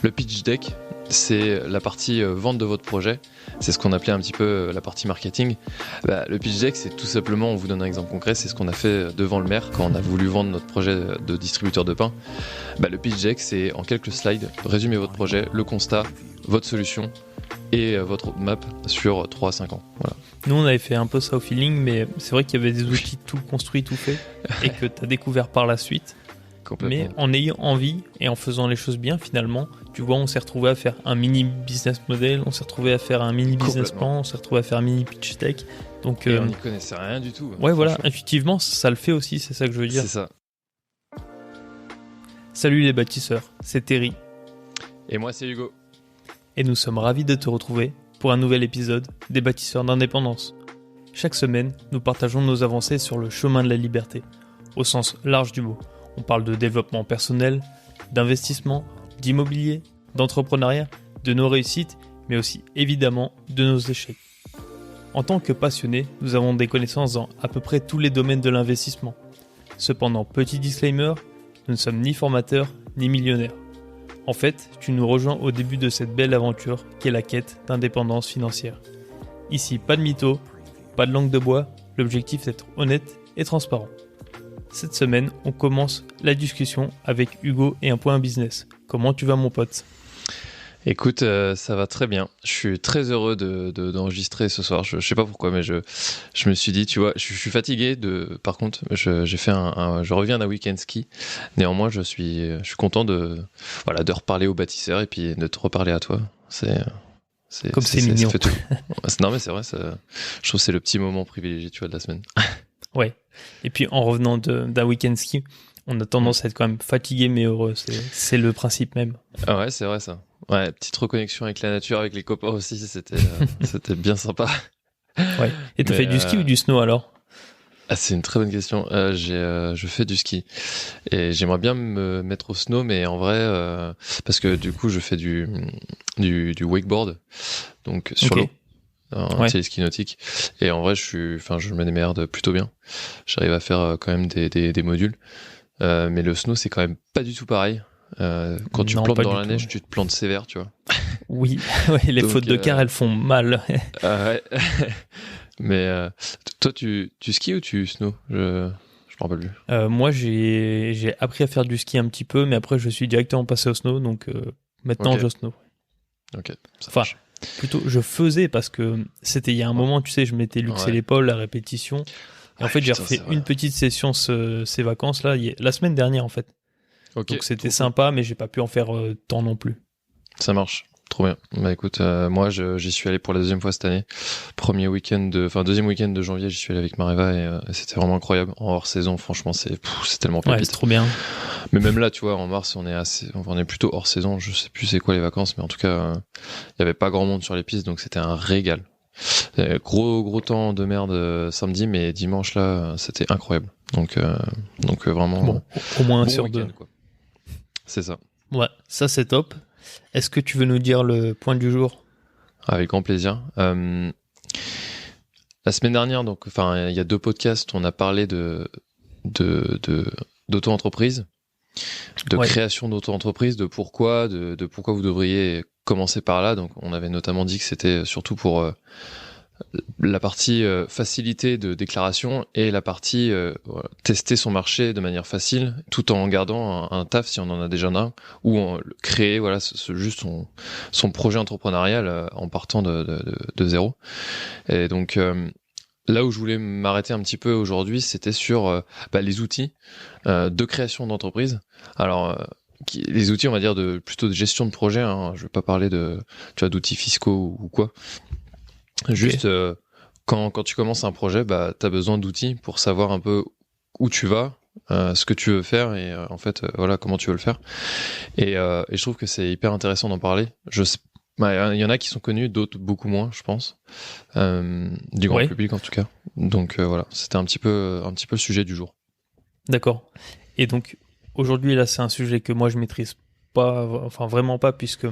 Le pitch deck, c'est la partie vente de votre projet. C'est ce qu'on appelait un petit peu la partie marketing. Le pitch deck, c'est tout simplement, on vous donne un exemple concret, c'est ce qu'on a fait devant le maire quand on a voulu vendre notre projet de distributeur de pain. Le pitch deck, c'est en quelques slides, résumer votre projet, le constat, votre solution et votre roadmap sur 3 à 5 ans. Voilà. Nous, on avait fait un peu ça au feeling, mais c'est vrai qu'il y avait des outils tout construits, tout faits, et que tu as découvert par la suite. Mais en ayant envie et en faisant les choses bien, finalement, tu vois, on s'est retrouvé à faire un mini business model, on s'est retrouvé à faire un mini business plan, on s'est retrouvé à faire un mini pitch deck. Donc, et on n'y connaissait rien du tout. Ouais, voilà, intuitivement, ça le fait aussi, c'est ça que je veux dire. C'est ça. Salut les bâtisseurs, c'est Terry. Et moi, c'est Hugo. Et nous sommes ravis de te retrouver pour un nouvel épisode des Bâtisseurs d'Indépendance. Chaque semaine, nous partageons nos avancées sur le chemin de la liberté, au sens large du mot. On parle de développement personnel, d'investissement, d'immobilier, d'entrepreneuriat, de nos réussites, mais aussi évidemment de nos échecs. En tant que passionnés, nous avons des connaissances dans à peu près tous les domaines de l'investissement. Cependant, petit disclaimer, nous ne sommes ni formateurs ni millionnaires. En fait, tu nous rejoins au début de cette belle aventure qu'est la quête d'indépendance financière. Ici, pas de mythos, pas de langue de bois, l'objectif est d'être honnête et transparent. Cette semaine, on commence la discussion avec Hugo et un point business. Comment tu vas, mon pote ? Écoute, ça va très bien. Je suis très heureux d'enregistrer ce soir. Je sais pas pourquoi, mais je me suis dit, tu vois, je suis fatigué par contre, j'ai fait je reviens d'un week-end ski. Néanmoins, je suis content de reparler aux bâtisseurs et puis de te reparler à toi. C'est mignon. Ça fait tout. Non, mais c'est vrai, je trouve que c'est le petit moment privilégié, tu vois, de la semaine. Ouais. Et puis, en revenant d'un week-end ski, on a tendance à être quand même fatigué mais heureux. C'est le principe même. Ah ouais, c'est vrai ça. Ouais, petite reconnexion avec la nature, avec les copains aussi, c'était bien sympa. Ouais. Et t'as fait du ski ou du snow alors ? C'est une très bonne question. Je fais du ski et j'aimerais bien me mettre au snow, mais en vrai, parce que du coup, je fais du wakeboard, donc sur l'eau. C'est les skis nautiques. Et en vrai, je me démerde plutôt bien. J'arrive à faire quand même des modules. Mais le snow, c'est quand même pas du tout pareil. Quand tu plantes dans la neige, tu te plantes sévère, tu vois. Oui, les donc, fautes de quart, elles font mal. Ouais. Mais toi, tu skis ou tu snow ? Je me rappelle plus. Moi, j'ai appris à faire du ski un petit peu, mais après, je suis directement passé au snow. Donc maintenant, je snow. Ok. Plutôt, je faisais parce que c'était il y a un moment, tu sais, je m'étais luxé l'épaule, la répétition. Et en fait, j'ai refait une petite session ces vacances-là, la semaine dernière, en fait. Okay, donc c'était sympa, mais j'ai pas pu en faire tant non plus. Ça marche, trop bien. Écoute, moi j'y suis allé pour la deuxième fois cette année. Deuxième week-end de janvier, j'y suis allé avec Mariva et c'était vraiment incroyable. En hors saison, franchement, c'est tellement pépite. Ouais, c'est trop bien. Mais même là, tu vois, en mars, on est plutôt hors saison. Je sais plus c'est quoi les vacances, mais en tout cas, il y avait pas grand monde sur les pistes, donc c'était un régal. Gros temps de merde samedi, mais dimanche là, c'était incroyable. Donc vraiment. Bon, au moins un sur deux. Quoi. C'est ça. Ouais, ça c'est top. Est-ce que tu veux nous dire le point du jour ? Avec grand plaisir. La semaine dernière, il y a 2 podcasts, on a parlé d'auto-entreprise, de création d'auto-entreprise, de pourquoi vous devriez commencer par là. Donc, on avait notamment dit que c'était surtout pour la partie facilité de déclaration et la partie tester son marché de manière facile, tout en gardant un taf si on en a déjà un, ou créer juste son projet entrepreneurial en partant de zéro. Et donc là où je voulais m'arrêter un petit peu aujourd'hui, c'était sur les outils de création d'entreprise. Alors les outils, on va dire, plutôt de gestion de projet, hein. Je vais pas parler d'outils fiscaux ou quoi. Juste quand tu commences un projet, t'as besoin d'outils pour savoir un peu où tu vas, ce que tu veux faire et comment tu veux le faire. Et je trouve que c'est hyper intéressant d'en parler. Il y en a qui sont connus, d'autres beaucoup moins, je pense, du grand public en tout cas. Donc c'était un petit peu le sujet du jour. D'accord. Et donc aujourd'hui là, c'est un sujet que moi je maîtrise pas, enfin vraiment pas, puisque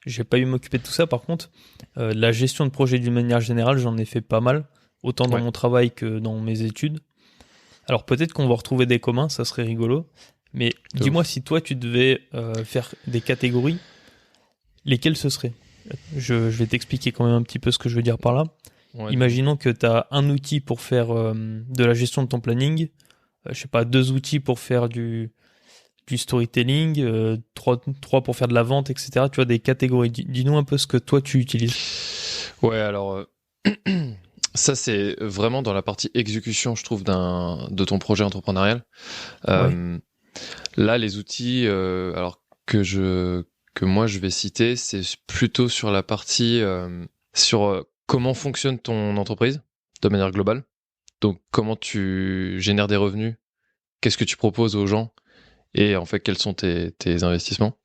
j'ai pas eu à m'occuper de tout ça. Par contre, la gestion de projet d'une manière générale, j'en ai fait pas mal, autant dans mon travail que dans mes études. Alors peut-être qu'on va retrouver des communs, ça serait rigolo. Mais dis-moi si toi tu devais faire des catégories, lesquels ce serait? Je vais t'expliquer quand même un petit peu ce que je veux dire par là. Ouais. Imaginons que tu as un outil pour faire de la gestion de ton planning, je sais pas, 2 outils pour faire du storytelling, 3 pour faire de la vente, etc. Tu vois, des catégories. Dis-nous un peu ce que toi tu utilises. Ouais, alors ça c'est vraiment dans la partie exécution, je trouve, de ton projet entrepreneurial. Là, les outils, alors que moi je vais citer, c'est plutôt sur la partie sur comment fonctionne ton entreprise de manière globale. Donc comment tu génères des revenus, qu'est-ce que tu proposes aux gens et en fait quels sont tes investissements.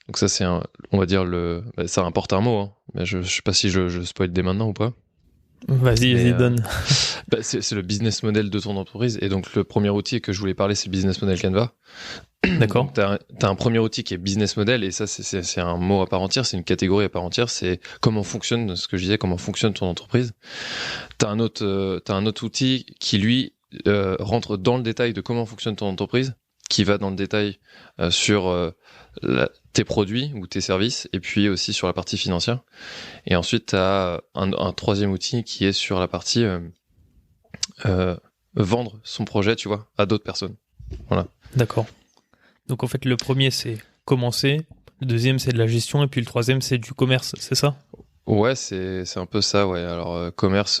Donc ça c'est on va dire ça importe un mot, hein, mais je sais pas si je spoil dès maintenant ou pas. Vas-y, donne. C'est le business model de ton entreprise et donc le premier outil que je voulais parler c'est le business model Canva. D'accord. T'as un premier outil qui est business model et ça c'est un mot à part entière, c'est une catégorie à part entière, c'est comment fonctionne ce que je disais, comment fonctionne ton entreprise. T'as un autre outil qui lui rentre dans le détail de comment fonctionne ton entreprise, qui va dans le détail sur tes produits ou tes services et puis aussi sur la partie financière. Et ensuite t'as un troisième outil qui est sur la partie vendre son projet, tu vois, à d'autres personnes. Voilà. D'accord. Donc en fait, le premier, c'est commencer, le deuxième, c'est de la gestion, et puis le troisième, c'est du commerce, c'est ça? Ouais, c'est un peu ça, ouais. Alors commerce,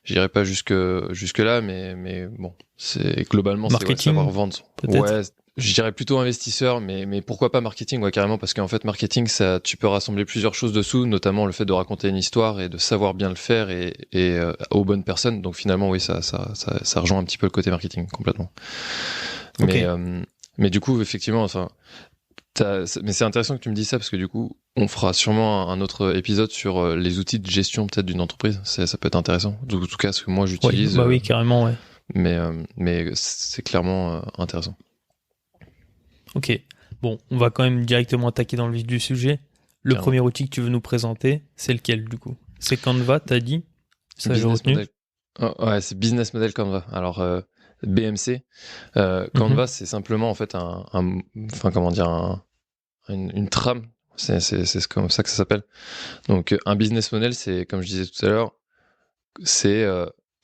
j'irai pas jusque là, mais bon, c'est globalement marketing, c'est savoir vendre. Peut-être. Ouais, je dirais plutôt investisseur, mais pourquoi pas marketing, ouais, carrément, parce qu'en fait marketing, ça, tu peux rassembler plusieurs choses dessous, notamment le fait de raconter une histoire et de savoir bien le faire et aux bonnes personnes. Donc finalement, oui, ça rejoint un petit peu le côté marketing complètement. Okay. Mais du coup, effectivement, enfin, mais c'est intéressant que tu me dises ça parce que du coup, on fera sûrement un autre épisode sur les outils de gestion peut-être d'une entreprise. Ça peut être intéressant. En tout cas, ce que moi j'utilise. Oui, carrément, ouais. Mais c'est clairement intéressant. Ok. Bon, on va quand même directement attaquer dans le vif du sujet. Le premier outil que tu veux nous présenter, c'est lequel du coup? C'est Canva, t'as dit? Ça, j'ai retenu. Ouais, c'est Business Model Canva. Alors, BMC. Canva, c'est simplement en fait une trame. C'est comme ça que ça s'appelle. Donc, un business model, c'est comme je disais tout à l'heure, c'est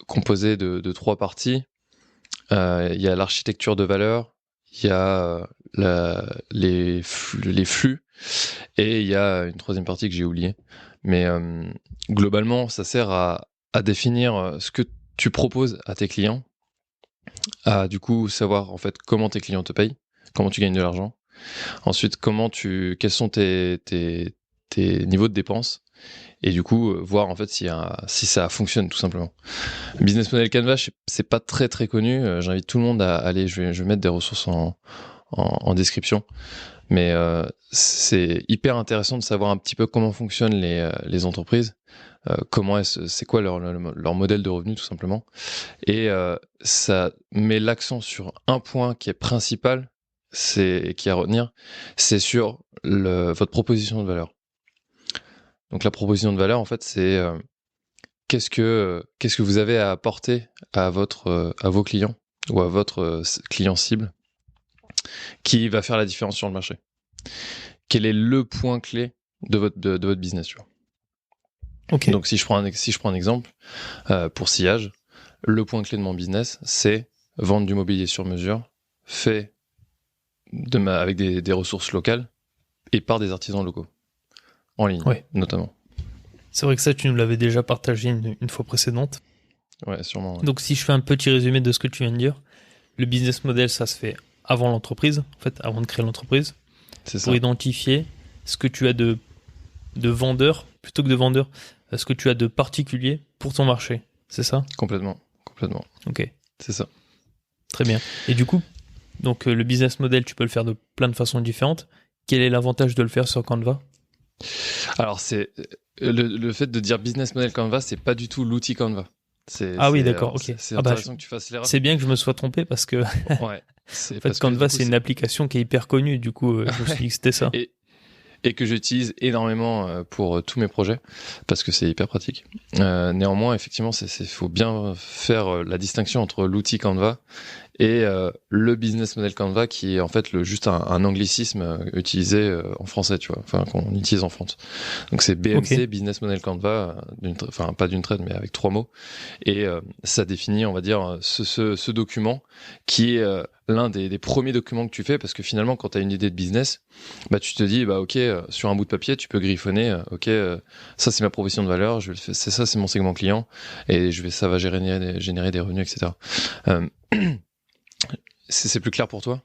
composé de 3 parties. Il y a l'architecture de valeur, il y a les flux, et il y a une troisième partie que j'ai oubliée. Mais globalement, ça sert à définir ce que tu proposes à tes clients, à du coup savoir en fait comment tes clients te payent, comment tu gagnes de l'argent. Ensuite, quels sont tes niveaux de dépenses, et du coup voir en fait si ça fonctionne tout simplement. Business Model Canva, c'est pas très très connu. J'invite tout le monde à aller. Je vais mettre des ressources en description. Mais c'est hyper intéressant de savoir un petit peu comment fonctionnent les entreprises, c'est quoi leur modèle de revenu tout simplement. Et ça met l'accent sur un point qui est principal, qui est à retenir, c'est sur votre proposition de valeur. Donc la proposition de valeur, en fait, c'est qu'est-ce que vous avez à apporter à vos clients ou à votre client cible qui va faire la différence sur le marché. Quel est le point clé de votre business, tu vois. Okay. Donc si je prends un exemple pour Sillage, le point clé de mon business, c'est vendre du mobilier sur mesure, fait avec des ressources locales et par des artisans locaux, en ligne notamment. C'est vrai que ça, tu nous l'avais déjà partagé une fois précédente. Ouais, sûrement. Ouais. Donc si je fais un petit résumé de ce que tu viens de dire, le business model, ça se fait avant l'entreprise, en fait, avant de créer l'entreprise. C'est ça. Pour identifier ce que tu as de vendeur, plutôt que de vendeur, ce que tu as de particulier pour ton marché. C'est ça ? Complètement. Ok. C'est ça. Très bien. Et du coup, donc le business model, tu peux le faire de plein de façons différentes. Quel est l'avantage de le faire sur Canva ? Alors, c'est le fait de dire business model Canva, c'est pas du tout l'outil Canva. Oui, d'accord, ok. C'est intéressant que tu fasses les. C'est bien que je me sois trompé parce que ouais, en fait, Canva, c'est une application qui est hyper connue. Du coup, je me suis dit que c'était ça. Et que j'utilise énormément pour tous mes projets parce que c'est hyper pratique. Néanmoins, effectivement, faut bien faire la distinction entre l'outil Canva et le business model Canva qui est en fait juste un anglicisme utilisé en français, tu vois, enfin qu'on utilise en France. Donc c'est BMC, Business Model Canva, enfin pas d'une traite mais avec 3 mots, et ça définit, on va dire, ce document qui est l'un des premiers documents que tu fais, parce que finalement quand tu as une idée de business, bah tu te dis bah ok, sur un bout de papier tu peux griffonner, ok, ça c'est ma proposition de valeur, c'est ça, c'est mon segment client, et ça va générer des revenus, etc. C'est plus clair pour toi?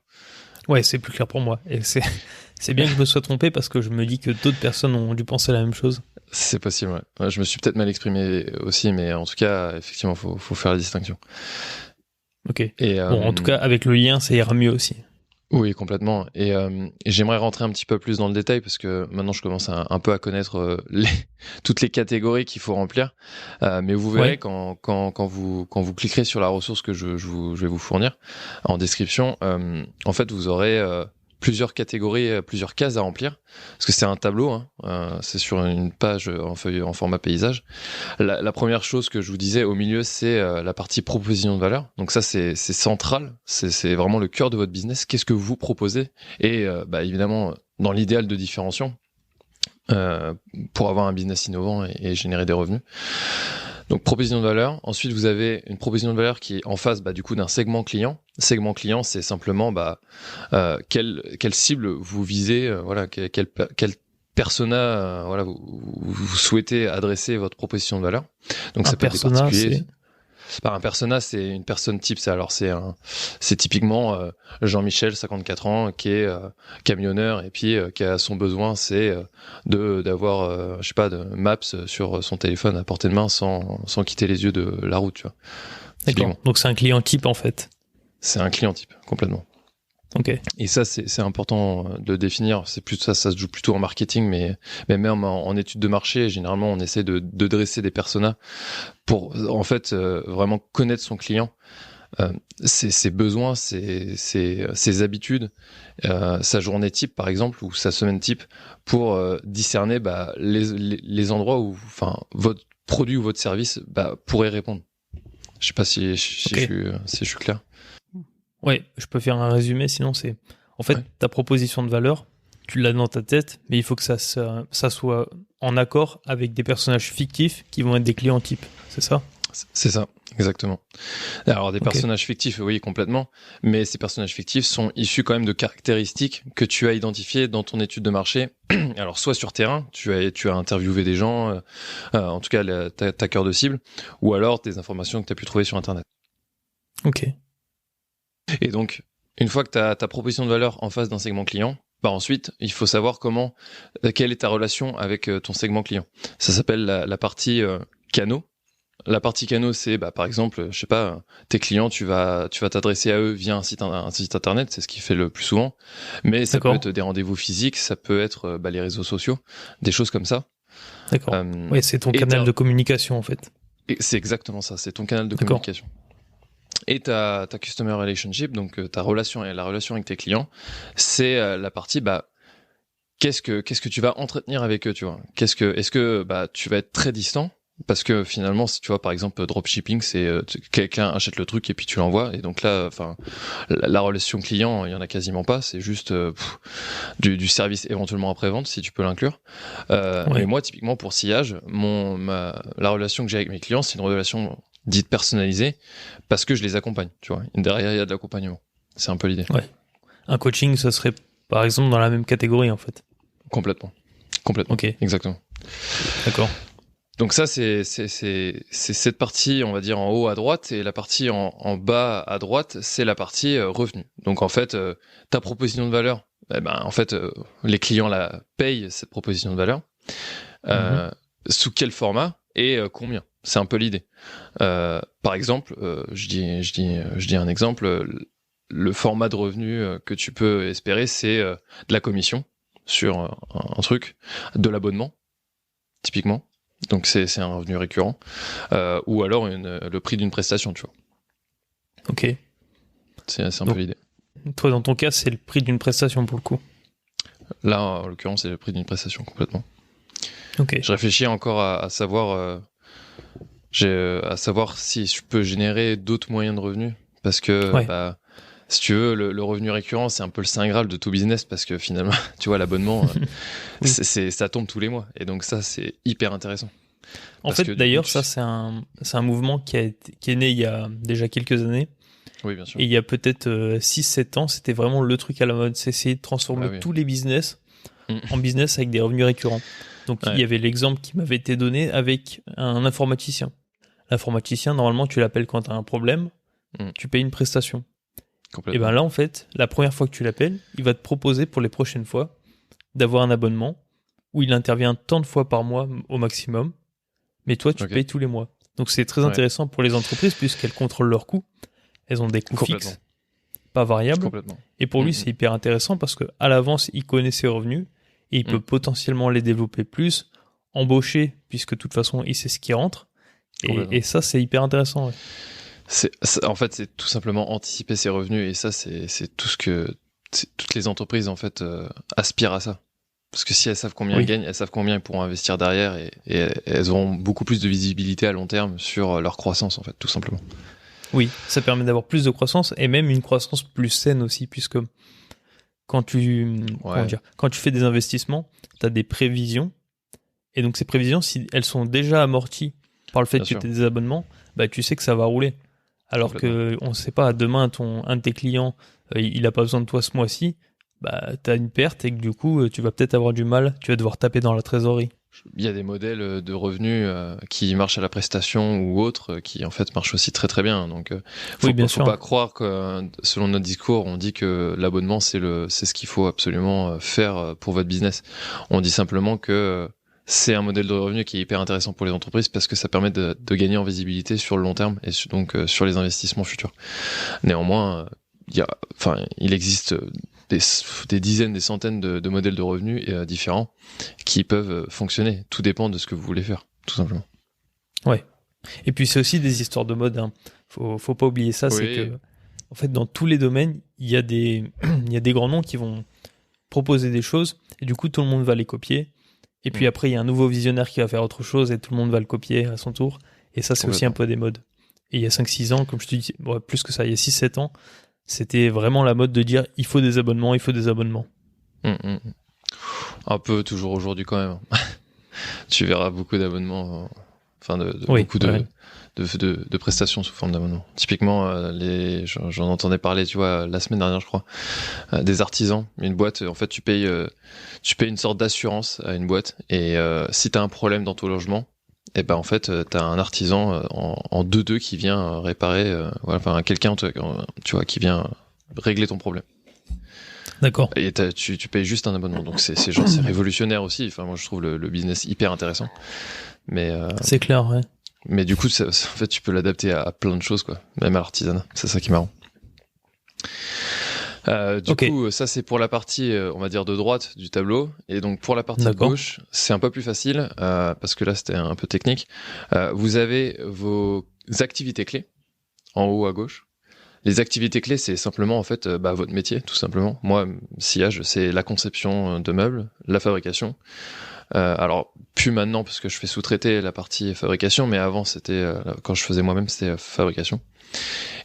Ouais, c'est plus clair pour moi. Et c'est bien que je me sois trompé, parce que je me dis que d'autres personnes ont dû penser la même chose. C'est possible, ouais. Je me suis peut-être mal exprimé aussi, mais en tout cas, effectivement, faut faire la distinction. Ok. Et bon, en tout cas, avec le lien, ça ira mieux aussi. Oui, complètement. Et j'aimerais rentrer un petit peu plus dans le détail, parce que maintenant je commence un peu à connaître toutes les catégories qu'il faut remplir. Mais vous verrez quand vous cliquerez sur la ressource que je vais vous fournir en description, en fait vous aurez plusieurs catégories, plusieurs cases à remplir, parce que c'est un tableau, c'est sur une page en format paysage. La première chose que je vous disais au milieu, c'est la partie proposition de valeur. Donc ça, c'est central, c'est vraiment le cœur de votre business. Qu'est-ce que vous proposez? Et évidemment, dans l'idéal de différenciation, pour avoir un business innovant et générer des revenus. Donc proposition de valeur. Ensuite, vous avez une proposition de valeur qui est en face du coup d'un segment client. Segment client, c'est simplement quelle cible vous visez, quel persona vous souhaitez adresser votre proposition de valeur. Donc ça peut être des particuliers. Un persona, c'est une personne type. C'est typiquement Jean-Michel, 54 ans, qui est camionneur, et puis qui a son besoin, c'est d'avoir de Maps sur son téléphone à portée de main sans quitter les yeux de la route, tu vois. D'accord. Donc c'est un client type en fait. C'est un client type, complètement. Ok. Et ça, c'est important de définir. C'est plus ça se joue plutôt en marketing, mais même en études de marché, généralement, on essaie de dresser des personas pour, en fait, vraiment connaître son client, ses besoins, ses habitudes, sa journée type, par exemple, ou sa semaine type, pour discerner les endroits où, enfin, votre produit ou votre service pourrait répondre. Je sais pas si je suis clair. Ouais, je peux faire un résumé, sinon c'est... En fait, ta proposition de valeur, tu l'as dans ta tête, mais il faut que ça soit en accord avec des personnages fictifs qui vont être des clients types, c'est ça? C'est ça, exactement. Alors, des personnages fictifs, oui, complètement, mais ces personnages fictifs sont issus quand même de caractéristiques que tu as identifiées dans ton étude de marché. Alors, soit sur terrain, tu as interviewé des gens, en tout cas, ta cœur de cible, ou alors des informations que tu as pu trouver sur Internet. Ok. Et donc, une fois que tu as ta proposition de valeur en face d'un segment client, ensuite, il faut savoir quelle est ta relation avec ton segment client. Ça s'appelle la partie canaux. La partie canaux, c'est par exemple, je sais pas, tes clients, tu vas t'adresser à eux via un site internet, c'est ce qui fait le plus souvent. Mais ça peut être des rendez-vous physiques, ça peut être les réseaux sociaux, des choses comme ça. D'accord. Ouais, c'est ton canal de communication en fait. C'est exactement ça, c'est ton canal de communication. Et ta customer relationship, donc la relation avec tes clients, c'est la partie qu'est-ce que tu vas entretenir avec eux, tu vois. Est-ce que tu vas être très distant, parce que finalement, si tu vois, par exemple, dropshipping, c'est quelqu'un achète le truc et puis tu l'envoies, et donc là, enfin, la relation client, il y en a quasiment pas, c'est juste du service éventuellement après-vente, si tu peux l'inclure. Mais moi, typiquement pour sillage, la relation que j'ai avec mes clients, c'est une relation dite personnalisée, parce que je les accompagne, tu vois. Derrière, il y a de l'accompagnement. C'est un peu l'idée. Ouais. Un coaching, ça serait, par exemple, dans la même catégorie, en fait. Complètement. Ok. Exactement. D'accord. Donc ça, c'est cette partie, on va dire, en haut à droite, et la partie en bas à droite, c'est la partie revenu. Donc en fait, ta proposition de valeur, en fait, les clients la payent, cette proposition de valeur. Sous quel format et combien? C'est un peu l'idée. Par exemple, je dis un exemple. Le format de revenu que tu peux espérer, c'est de la commission sur un truc, de l'abonnement, typiquement. Donc c'est un revenu récurrent, ou alors le prix d'une prestation, tu vois. Ok. C'est un peu l'idée. Toi, dans ton cas, c'est le prix d'une prestation pour le coup. Là, en l'occurrence, c'est le prix d'une prestation complètement. Ok. Je réfléchis encore à savoir si je peux générer d'autres moyens de revenus, parce que Si tu veux, le revenu récurrent, c'est un peu le saint graal de tout business parce que finalement, tu vois, l'abonnement, Oui. ça tombe tous les mois. Et donc ça, c'est hyper intéressant. En Parce fait, que du coup, d'ailleurs, ça, c'est un mouvement qui est né il y a déjà quelques années. Oui, bien sûr. Et il y a peut-être 6-7 ans, c'était vraiment le truc à la mode. C'est essayer de transformer Ah oui. tous les business Mm. en business avec des revenus récurrents. Donc, il y Ouais. avait l'exemple qui m'avait été donné avec un informaticien. L'informaticien, normalement, tu l'appelles quand tu as un problème, tu payes une prestation. Et Complètement. ben là, en fait, la première fois que tu l'appelles, il va te proposer pour les prochaines fois d'avoir un abonnement où il intervient tant de fois par mois au maximum, mais toi, tu Ok. payes tous les mois. Donc, c'est très Ouais. intéressant pour les entreprises puisqu'elles contrôlent leurs coûts. Elles ont des coûts Complètement. fixes, pas variables. Complètement. Et pour lui, c'est hyper intéressant parce que à l'avance, il connaît ses revenus et il peut potentiellement les développer plus, embaucher, puisque de toute façon, il sait ce qui rentre. Complètement. Et ça, c'est hyper intéressant. Ouais. En fait, c'est tout simplement anticiper ses revenus et ça, c'est tout ce que toutes les entreprises en fait aspirent à ça. Parce que si elles savent combien Oui. elles gagnent, elles savent combien elles pourront investir derrière et elles auront beaucoup plus de visibilité à long terme sur leur croissance en fait, tout simplement. Oui, ça permet d'avoir plus de croissance et même une croissance plus saine aussi, puisque quand quand tu fais des investissements, tu as des prévisions. Et donc ces prévisions, si elles sont déjà amorties par le fait Bien que sûr. tu as des abonnements, bah, tu sais que ça va rouler. Alors que on ne sait pas, demain, un de tes clients, il a pas besoin de toi ce mois-ci, bah, tu as une perte et que du coup, tu vas peut-être avoir du mal, tu vas devoir taper dans la trésorerie. Il y a des modèles de revenus qui marchent à la prestation ou autres qui en fait marchent aussi très très bien. Donc Oui, bien faut sûr. pas croire que selon notre discours, on dit que l'abonnement c'est ce qu'il faut absolument faire pour votre business. On dit simplement que c'est un modèle de revenu qui est hyper intéressant pour les entreprises parce que ça permet de gagner en visibilité sur le long terme et donc sur les investissements futurs. Néanmoins, il existe des dizaines, des centaines de modèles de revenus différents qui peuvent fonctionner. Tout dépend de ce que vous voulez faire, tout simplement. Ouais. Et puis c'est aussi des histoires de mode. Hein. Faut pas oublier ça. Oui. C'est que, en fait, dans tous les domaines, il y a des grands noms qui vont proposer des choses et du coup tout le monde va les copier. Et puis après, il y a un nouveau visionnaire qui va faire autre chose et tout le monde va le copier à son tour. Et ça, c'est aussi un peu des modes. Et il y a 5-6 ans, comme je te dis, plus que ça, il y a 6-7 ans, c'était vraiment la mode de dire il faut des abonnements, il faut des abonnements. Un peu toujours aujourd'hui quand même. Tu verras beaucoup d'abonnements, beaucoup de prestations sous forme d'abonnement. Typiquement, j'en entendais parler, tu vois, la semaine dernière, je crois, des artisans. Une boîte, en fait, tu payes une sorte d'assurance à une boîte et si t'as un problème dans ton logement, et ben en fait, t'as un artisan en 2-2 qui vient réparer, quelqu'un, tu vois, qui vient régler ton problème. D'accord. Et tu payes juste un abonnement, donc c'est révolutionnaire aussi. Enfin, moi, je trouve le business hyper intéressant. Mais c'est clair, ouais. Mais du coup, en fait, tu peux l'adapter à plein de choses, quoi. Même à l'artisanat. C'est ça qui est marrant. Du coup, ça c'est pour la partie, on va dire, de droite du tableau. Et donc pour la partie de gauche, c'est un peu plus facile parce que là c'était un peu technique. Vous avez vos activités clés en haut à gauche. Les activités clés, c'est simplement en fait votre métier, tout simplement. Moi, sillage, c'est la conception de meubles, la fabrication. Alors plus maintenant parce que je fais sous-traiter la partie fabrication, mais avant c'était quand je faisais moi-même, c'était fabrication.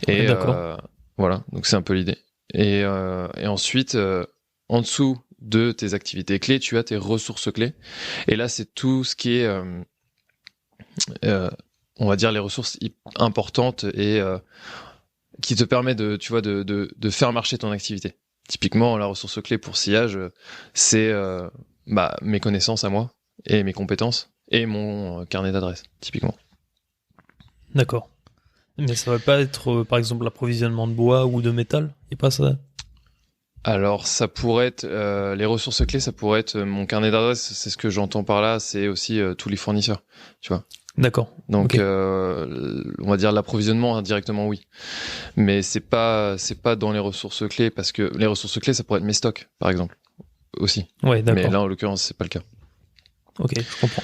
Et voilà, donc c'est un peu l'idée. Et ensuite, en dessous de tes activités clés, tu as tes ressources clés. Et là, c'est tout ce qui est, on va dire, les ressources importantes et qui te permet de faire marcher ton activité. Typiquement, la ressource clé pour sillage, c'est mes connaissances à moi et mes compétences et mon carnet d'adresses, typiquement. D'accord. Mais ça va pas être, par exemple, l'approvisionnement de bois ou de métal? Et pas ça? Alors, ça pourrait être les ressources clés, ça pourrait être mon carnet d'adresses. C'est ce que j'entends par là. C'est aussi tous les fournisseurs, tu vois. D'accord. Donc, on va dire l'approvisionnement indirectement, oui. Mais c'est pas dans les ressources clés parce que les ressources clés, ça pourrait être mes stocks, par exemple, aussi. Ouais, d'accord. Mais là, en l'occurrence, c'est pas le cas. Ok, je comprends.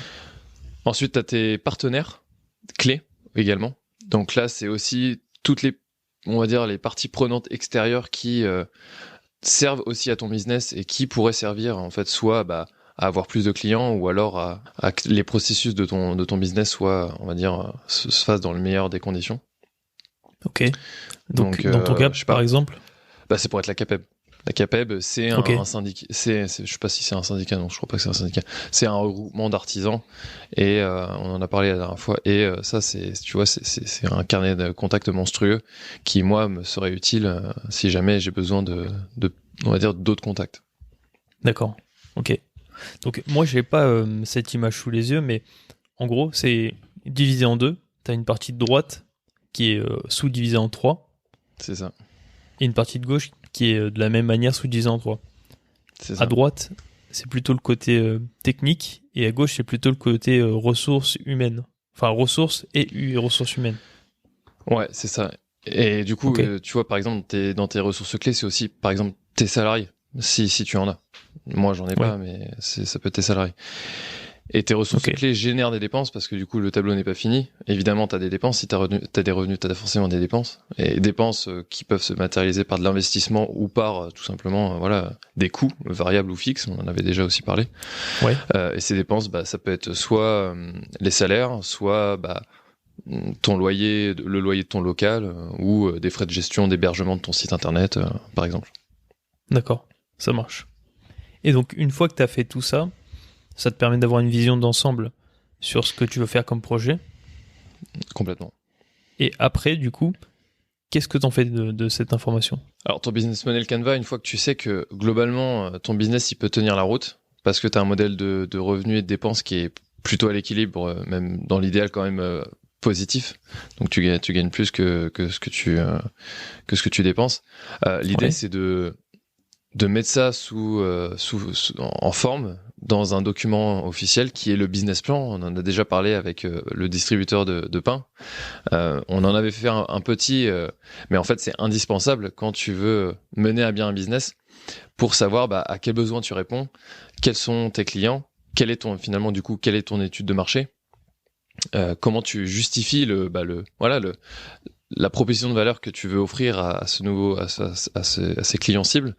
Ensuite, t'as tes partenaires clés également. Donc là, c'est aussi toutes les, on va dire, les parties prenantes extérieures qui servent aussi à ton business et qui pourraient servir en fait soit à avoir plus de clients ou alors à que les processus de ton business soient, on va dire, se fassent dans le meilleur des conditions. Ok. Donc dans ton cas, par exemple. Bah, c'est pour être la CAPEB. La CAPEB, c'est un syndicat. Je sais pas si c'est un syndicat, non, je crois pas que c'est un syndicat. C'est un regroupement d'artisans et on en a parlé la dernière fois. Et ça, tu vois, c'est un carnet de contacts monstrueux qui, moi, me serait utile si jamais j'ai besoin on va dire, d'autres contacts. D'accord. Ok. Donc moi, j'ai pas cette image sous les yeux, mais en gros, c'est divisé en deux. T'as une partie de droite qui est sous-divisée en trois. C'est ça. Et une partie de gauche qui est de la même manière sous-divisée en trois. C'est ça. À droite, c'est plutôt le côté technique, et à gauche, c'est plutôt le côté ressources humaines. Enfin, ressources et ressources humaines. Ouais, c'est ça. Et du coup, tu vois, par exemple, dans tes ressources clés, c'est aussi, par exemple, tes salariés, si tu en as. Moi, j'en ai pas, mais ça peut être tes salariés. Et tes ressources clés génèrent des dépenses parce que du coup, le tableau n'est pas fini. Évidemment, t'as des dépenses. Si t'as des revenus, t'as forcément des dépenses. Et dépenses qui peuvent se matérialiser par de l'investissement ou par tout simplement, voilà, des coûts variables ou fixes. On en avait déjà aussi parlé. Ouais. Et ces dépenses, bah, ça peut être soit les salaires, soit ton loyer, le loyer de ton local, ou des frais de gestion d'hébergement de ton site internet, par exemple. D'accord, ça marche. Et donc, une fois que tu as fait tout ça, ça te permet d'avoir une vision d'ensemble sur ce que tu veux faire comme projet. Complètement. Et après, du coup, qu'est-ce que tu en fais de cette information ? Alors, ton business model Canva, une fois que tu sais que globalement, ton business, il peut tenir la route, parce que tu as un modèle de revenus et de dépenses qui est plutôt à l'équilibre, même dans l'idéal quand même positif. Donc, tu gagnes plus que ce que tu dépenses. L'idée, c'est de mettre ça en forme dans un document officiel qui est le business plan. On en a déjà parlé avec le distributeur de pain. On en avait fait un petit, mais en fait c'est indispensable quand tu veux mener à bien un business pour savoir à quels besoins tu réponds, quels sont tes clients, quelle est ton étude de marché, comment tu justifies la proposition de valeur que tu veux offrir à ces clients cibles.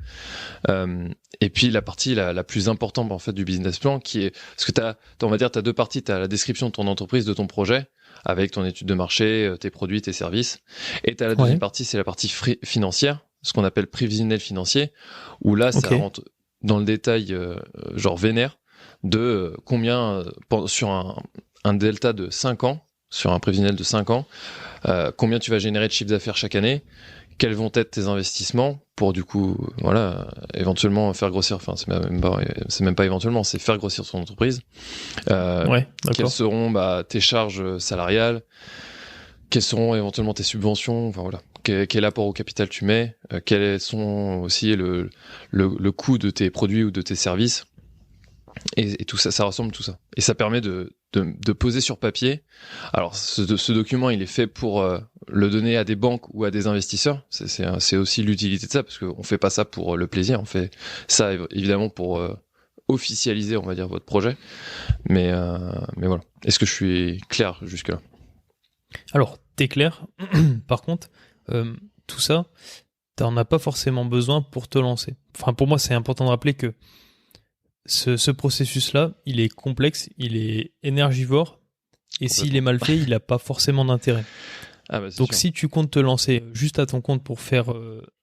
Et puis la partie la plus importante en fait du business plan qui est parce que t'as deux parties. T'as la description de ton entreprise, de ton projet avec ton étude de marché, tes produits, tes services, et t'as la deuxième partie, c'est la partie financière, ce qu'on appelle prévisionnel financier, où là ça rentre dans le détail genre vénère de combien sur un delta de 5 ans, sur un prévisionnel de 5 ans, combien tu vas générer de chiffre d'affaires chaque année, quels vont être tes investissements pour du coup éventuellement faire grossir, enfin c'est même pas éventuellement, c'est faire grossir son entreprise, quelles seront tes charges salariales, quelles seront éventuellement tes subventions, enfin voilà, quel apport au capital tu mets, quels sont aussi le coût de tes produits ou de tes services, et tout ça, ça ressemble tout ça, et ça permet de poser sur papier. Alors ce document il est fait pour le donner à des banques ou à des investisseurs. C'est aussi l'utilité de ça, parce qu'on fait pas ça pour le plaisir, on fait ça évidemment pour officialiser, on va dire, votre projet. Mais voilà. Est-ce que je suis clair jusque là? Alors t'es clair. Par contre, tout ça, t'en as pas forcément besoin pour te lancer. Enfin, pour moi, c'est important de rappeler que ce processus-là, il est complexe, il est énergivore, et s'il est mal fait, il n'a pas forcément d'intérêt. Donc sûr. si tu comptes te lancer juste à ton compte pour faire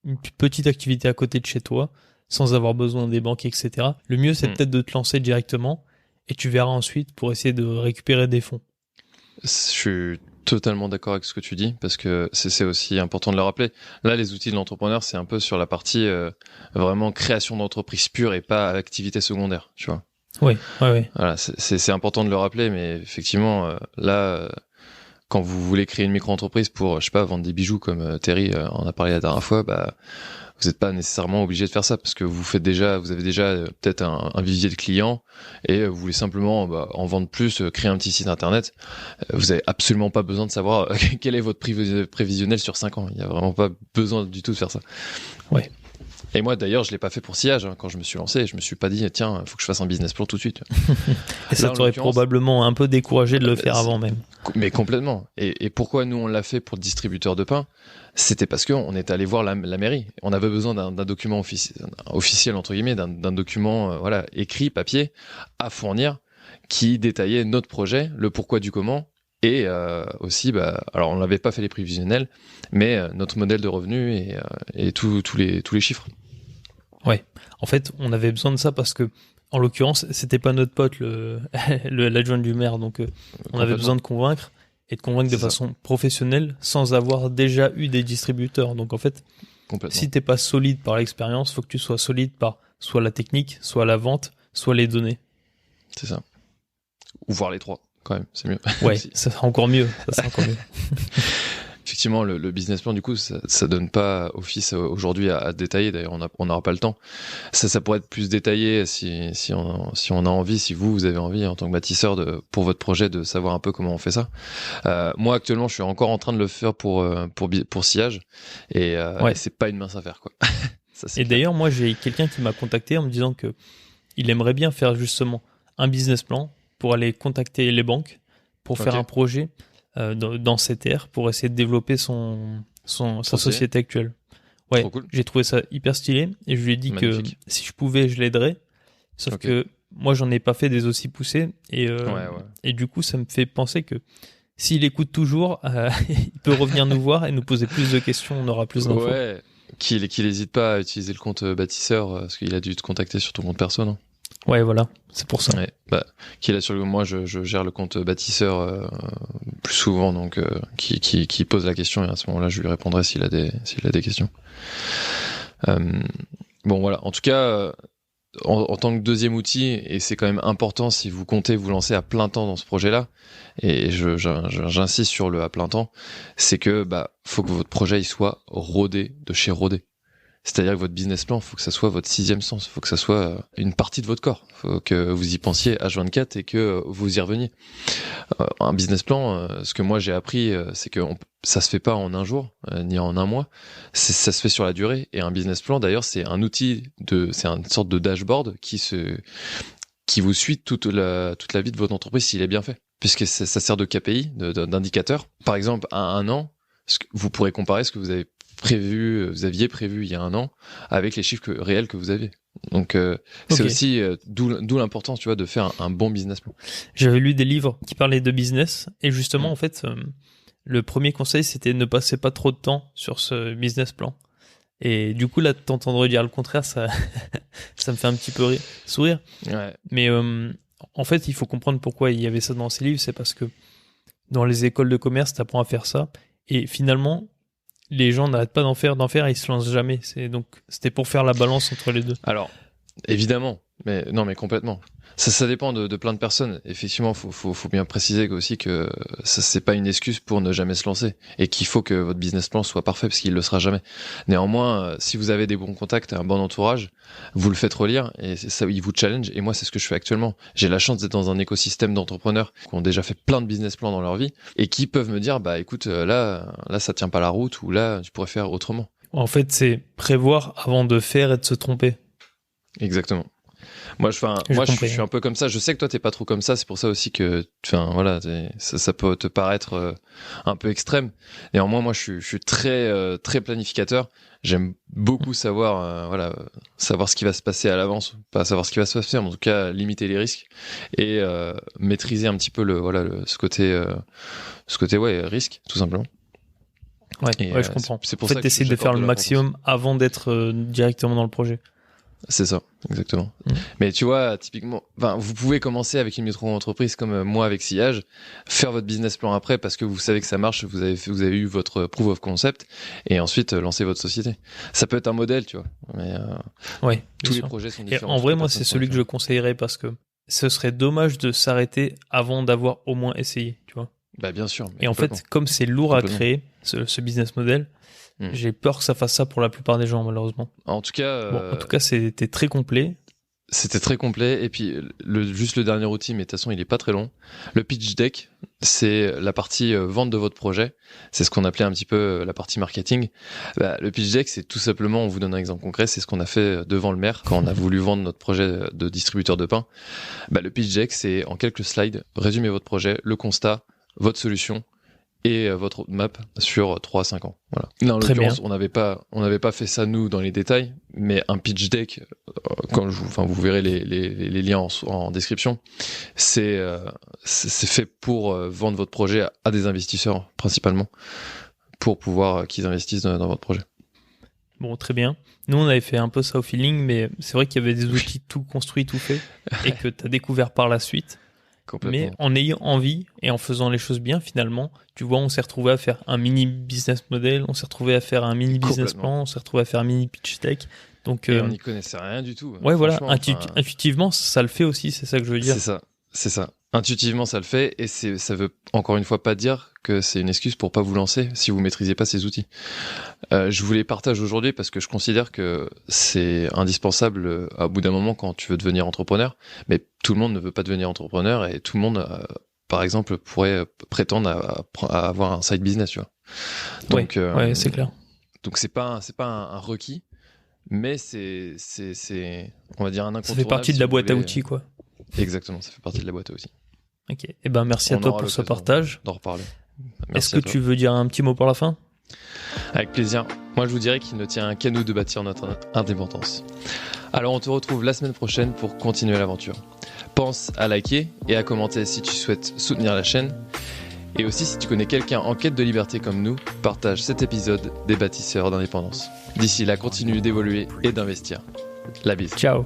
une petite activité à côté de chez toi, sans avoir besoin des banques, etc., le mieux c'est peut-être de te lancer directement, et tu verras ensuite pour essayer de récupérer des fonds. Je suis totalement d'accord avec ce que tu dis, parce que c'est aussi important de le rappeler. Là, les outils de l'entrepreneur, c'est un peu sur la partie vraiment création d'entreprise pure et pas activité secondaire, tu vois. Oui. Voilà, c'est important de le rappeler, mais effectivement, quand vous voulez créer une micro-entreprise pour, je sais pas, vendre des bijoux comme Terry en a parlé la dernière fois, vous n'êtes pas nécessairement obligé de faire ça, parce que vous avez déjà peut-être un vivier de clients, et vous voulez simplement en vendre plus, créer un petit site internet. Vous avez absolument pas besoin de savoir quel est votre prévisionnel sur 5 ans. Il y a vraiment pas besoin du tout de faire ça. Ouais. Et moi d'ailleurs, je l'ai pas fait pour sillage. Quand je me suis lancé, je me suis pas dit tiens, faut que je fasse un business plan tout de suite. Et ça t'aurait probablement un peu découragé de le faire avant même. Mais complètement. Et pourquoi nous on l'a fait pour le distributeur de pain? C'était parce qu'on est allé voir la mairie. On avait besoin d'un document officiel entre guillemets, d'un document écrit, papier, à fournir, qui détaillait notre projet, le pourquoi du comment, Et aussi, alors on n'avait pas fait les prévisionnels, mais notre modèle de revenu et tous les chiffres. Ouais. En fait, on avait besoin de ça parce que, en l'occurrence, c'était pas notre pote, l'adjoint du maire. Donc, on avait besoin de convaincre et de convaincre de façon professionnelle sans avoir déjà eu des distributeurs. Donc, en fait, si t'es pas solide par l'expérience, faut que tu sois solide par soit la technique, soit la vente, soit les données. C'est ça. Ou voir les trois, quand même, c'est mieux. Ouais, ça sera encore mieux. Effectivement, le business plan, du coup, ça donne pas office aujourd'hui à détailler. D'ailleurs, on n'aura pas le temps. Ça pourrait être plus détaillé si on a envie, si vous avez envie en tant que bâtisseur pour votre projet de savoir un peu comment on fait ça. Moi, actuellement, je suis encore en train de le faire pour Sillage et c'est pas une mince affaire, quoi. Ça, et d'ailleurs, moi, j'ai quelqu'un qui m'a contacté en me disant que il aimerait bien faire justement un business plan pour aller contacter les banques pour faire un projet dans cette ère pour essayer de développer sa société actuelle. Ouais, cool. J'ai trouvé ça hyper stylé et je lui ai dit que si je pouvais, je l'aiderais. Sauf que moi, j'en ai pas fait des aussi poussés et du coup, ça me fait penser que s'il écoute toujours, il peut revenir nous voir et nous poser plus de questions, on aura plus d'infos. Ouais, qu'il n'hésite pas à utiliser le compte bâtisseur parce qu'il a dû te contacter sur ton compte perso, non ? Ouais, voilà, c'est pour ça. Ouais, moi, je gère le compte bâtisseur plus souvent, donc qui pose la question et à ce moment-là, je lui répondrai s'il a des questions. Bon, voilà. En tout cas, en tant que deuxième outil, et c'est quand même important si vous comptez vous lancer à plein temps dans ce projet-là, et j'insiste sur le à plein temps, c'est que faut que votre projet il soit rodé de chez rodé. C'est-à-dire que votre business plan, faut que ça soit votre sixième sens, faut que ça soit une partie de votre corps, faut que vous y pensiez H24 et que vous y reveniez. Un business plan, ce que moi j'ai appris, c'est que ça se fait pas en un jour, ni en un mois, ça se fait sur la durée. Et un business plan, d'ailleurs, c'est un outil c'est une sorte de dashboard qui vous suit toute la vie de votre entreprise s'il est bien fait. Puisque ça sert de KPI, d'indicateur. Par exemple, à un an, vous pourrez comparer ce que vous aviez prévu il y a un an avec les chiffres réels que vous avez. Donc c'est aussi d'où l'importance, tu vois, de faire un bon business plan. J'avais lu des livres qui parlaient de business et justement en fait le premier conseil c'était ne passer pas trop de temps sur ce business plan. Et du coup là t'entendre dire le contraire ça ça me fait un petit peu sourire. Ouais. Mais en fait il faut comprendre pourquoi il y avait ça dans ces livres, c'est parce que dans les écoles de commerce t'apprends à faire ça et finalement les gens n'arrêtent pas d'en faire et ils se lancent jamais. Donc, c'était pour faire la balance entre les deux. Alors, évidemment, mais complètement. Ça dépend de plein de personnes. Effectivement, faut bien préciser aussi que ça, c'est pas une excuse pour ne jamais se lancer et qu'il faut que votre business plan soit parfait parce qu'il le sera jamais. Néanmoins, si vous avez des bons contacts et un bon entourage, vous le faites relire et ça, il vous challenge. Et moi, c'est ce que je fais actuellement. J'ai la chance d'être dans un écosystème d'entrepreneurs qui ont déjà fait plein de business plans dans leur vie et qui peuvent me dire, écoute, là, ça tient pas la route ou là, tu pourrais faire autrement. En fait, c'est prévoir avant de faire et de se tromper. Exactement. Moi, je suis un peu comme ça. Je sais que toi, t'es pas trop comme ça. C'est pour ça aussi que, ça peut te paraître un peu extrême. Néanmoins, moi, je suis très, très planificateur. J'aime beaucoup savoir, savoir ce qui va se passer à l'avance, pas savoir ce qui va se passer, mais en tout cas, limiter les risques et maîtriser un petit peu ce côté, risque, tout simplement. Ouais, je comprends. C'est pour ça que t'essayes de faire le maximum avant d'être directement dans le projet. C'est ça, exactement. Mais tu vois, typiquement, vous pouvez commencer avec une micro-entreprise comme moi avec Sillage, faire votre business plan après parce que vous savez que ça marche, vous avez eu votre proof of concept et ensuite lancer votre société. Ça peut être un modèle, tu vois. Mais tous les projets sont différents. Et en vrai, moi, c'est celui que je conseillerais parce que ce serait dommage de s'arrêter avant d'avoir au moins essayé, tu vois. Bien sûr. Et en fait, comme c'est lourd à créer, ce business model, j'ai peur que ça fasse ça pour la plupart des gens, malheureusement. En tout cas, c'était très complet. C'était très complet. Et puis, juste le dernier outil, mais de toute façon, il est pas très long. Le pitch deck, c'est la partie vente de votre projet. C'est ce qu'on appelait un petit peu la partie marketing. Le pitch deck, c'est tout simplement, on vous donne un exemple concret, c'est ce qu'on a fait devant le maire quand on a voulu vendre notre projet de distributeur de pain. Le pitch deck, c'est en quelques slides, résumer votre projet, le constat, votre solution et votre roadmap sur 3 à 5 ans. Voilà. Là, en Très l'occurrence, bien. on n'avait pas fait ça nous dans les détails, mais un pitch deck, vous verrez les liens en description, c'est fait pour vendre votre projet à des investisseurs principalement, pour pouvoir qu'ils investissent dans votre projet. Bon, très bien. Nous, on avait fait un peu ça au feeling, mais c'est vrai qu'il y avait des outils tout construits, tout faits, et que tu as découvert par la suite. Mais en ayant envie et en faisant les choses bien, finalement, tu vois, on s'est retrouvé à faire un mini business model, on s'est retrouvé à faire un mini business plan, on s'est retrouvé à faire un mini pitch deck. Donc, et on n'y connaissait rien du tout. Ouais, voilà. Intuitivement, ça le fait aussi, c'est ça que je veux dire. C'est ça. Intuitivement, ça le fait, et ça veut encore une fois pas dire que c'est une excuse pour pas vous lancer si vous maîtrisez pas ces outils. Je vous les partage aujourd'hui parce que je considère que c'est indispensable à bout d'un moment quand tu veux devenir entrepreneur, mais tout le monde ne veut pas devenir entrepreneur et tout le monde, par exemple, pourrait prétendre à avoir un side business, tu vois. Donc, ouais, c'est clair. Donc c'est pas un requis, mais c'est on va dire un incontournable. Ça fait partie de la boîte à outils, quoi. Exactement, ça fait partie de la boîte aussi. Ok, et ben merci à toi pour ce partage. D'en reparler. Est-ce que tu veux dire un petit mot pour la fin ? Avec plaisir. Moi, je vous dirais qu'il ne tient qu'à nous de bâtir notre indépendance. Alors, on te retrouve la semaine prochaine pour continuer l'aventure. Pense à liker et à commenter si tu souhaites soutenir la chaîne. Et aussi, si tu connais quelqu'un en quête de liberté comme nous, partage cet épisode des bâtisseurs d'indépendance. D'ici là, continue d'évoluer et d'investir. La bise. Ciao.